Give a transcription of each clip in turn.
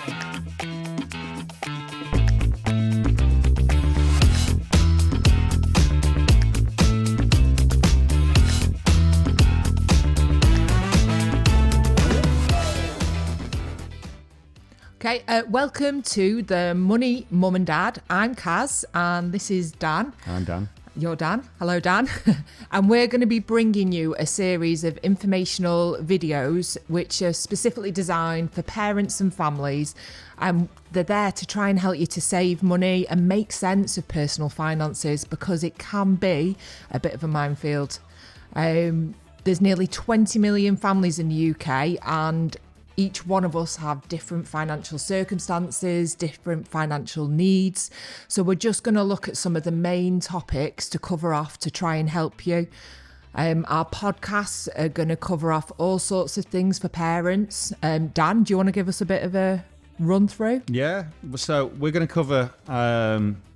Okay, welcome to the Money Mum and Dad. I'm Kaz and this is Dan. I'm Dan. You're Dan. Hello, Dan. And we're going to be bringing you a series of informational videos which are specifically designed for parents and families. They're there to try and help you to save money and make sense of personal finances, because it can be a bit of a minefield. There's nearly 20 million families in the UK, and each one of us have different financial circumstances, different financial needs. So we're just going to look at some of the main topics to cover off to try and help you. Our podcasts are going to cover off all sorts of things for parents. Dan, do you want to give us a bit of a run through? Yeah, so we're going to cover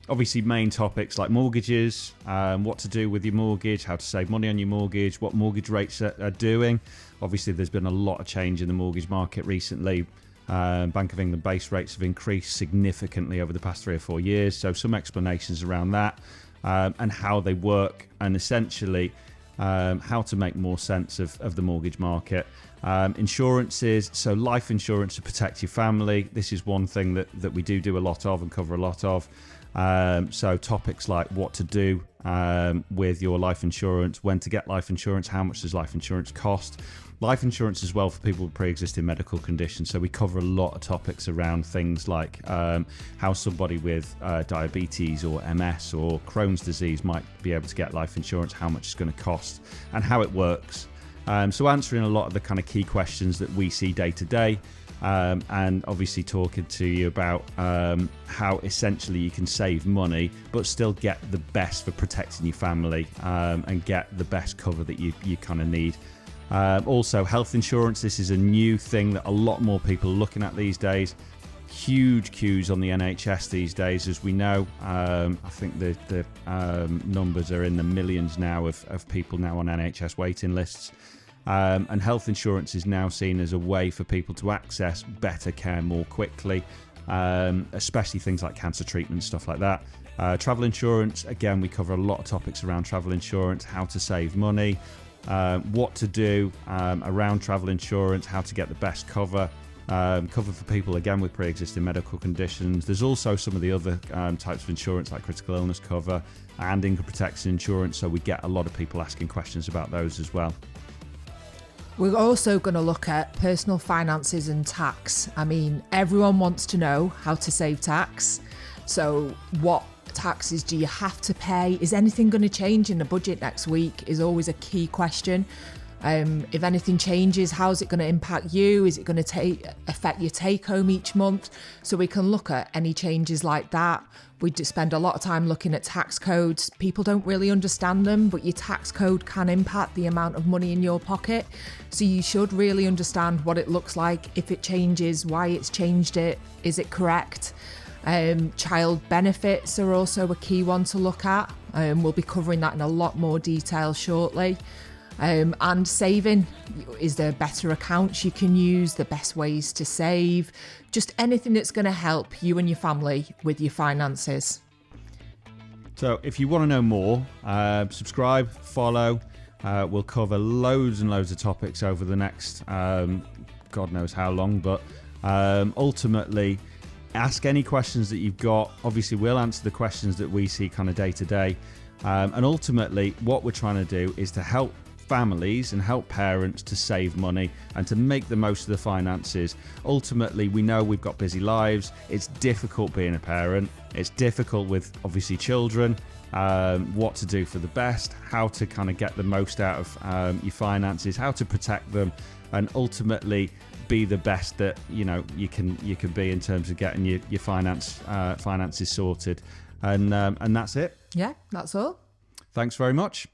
obviously main topics like mortgages, what to do with your mortgage, how to save money on your mortgage, what mortgage rates are doing. Obviously, there's been a lot of change in the mortgage market recently. Bank of England base rates have increased significantly over the past 3 or 4 years. So some explanations around that and how they work, and essentially how to make more sense of the mortgage market. Insurances, so life insurance to protect your family. This is one thing that we do a lot of and cover a lot of. So topics like what to do with your life insurance, when to get life insurance, how much does life insurance cost. Life insurance as well for people with pre-existing medical conditions. So we cover a lot of topics around things like how somebody with diabetes or MS or Crohn's disease might be able to get life insurance, how much it's going to cost and how it works. So answering a lot of the kind of key questions that we see day to day. And obviously talking to you about how essentially you can save money but still get the best for protecting your family and get the best cover that you kind of need. Also health insurance, this is a new thing that a lot more people are looking at these days. Huge queues on the NHS these days, as we know. I think the numbers are in the millions now of people now on NHS waiting lists. And health insurance is now seen as a way for people to access better care more quickly, especially things like cancer treatment, stuff like that. Travel insurance, again, we cover a lot of topics around travel insurance, how to save money, what to do around travel insurance, how to get the best cover for people, again, with pre-existing medical conditions. There's also some of the other types of insurance like critical illness cover and income protection insurance, so we get a lot of people asking questions about those as well. We're also going to look at personal finances and tax. I mean, everyone wants to know how to save tax. So what taxes do you have to pay? Is anything going to change in the budget next week is always a key question. If anything changes, how's it going to impact you? Is it going to affect your take home each month? So we can look at any changes like that. We spend a lot of time looking at tax codes. People don't really understand them, but your tax code can impact the amount of money in your pocket. So you should really understand what it looks like, if it changes, why it's changed it, is it correct? Child benefits are also a key one to look at. We'll be covering that in a lot more detail shortly. And saving, is there better accounts you can use, the best ways to save, just anything that's going to help you and your family with your finances. So if you want to know more, subscribe, follow. We'll cover loads and loads of topics over the next God knows how long, but ultimately ask any questions that you've got. Obviously we'll answer the questions that we see kind of day to day, and ultimately what we're trying to do is to help families and help parents to save money and to make the most of the finances. Ultimately, we know we've got busy lives. It's difficult being a parent. It's difficult with obviously children, what to do for the best, how to kind of get the most out of your finances, how to protect them, and ultimately be the best that you can be in terms of getting your finances sorted. And that's it. Yeah, that's all. Thanks very much.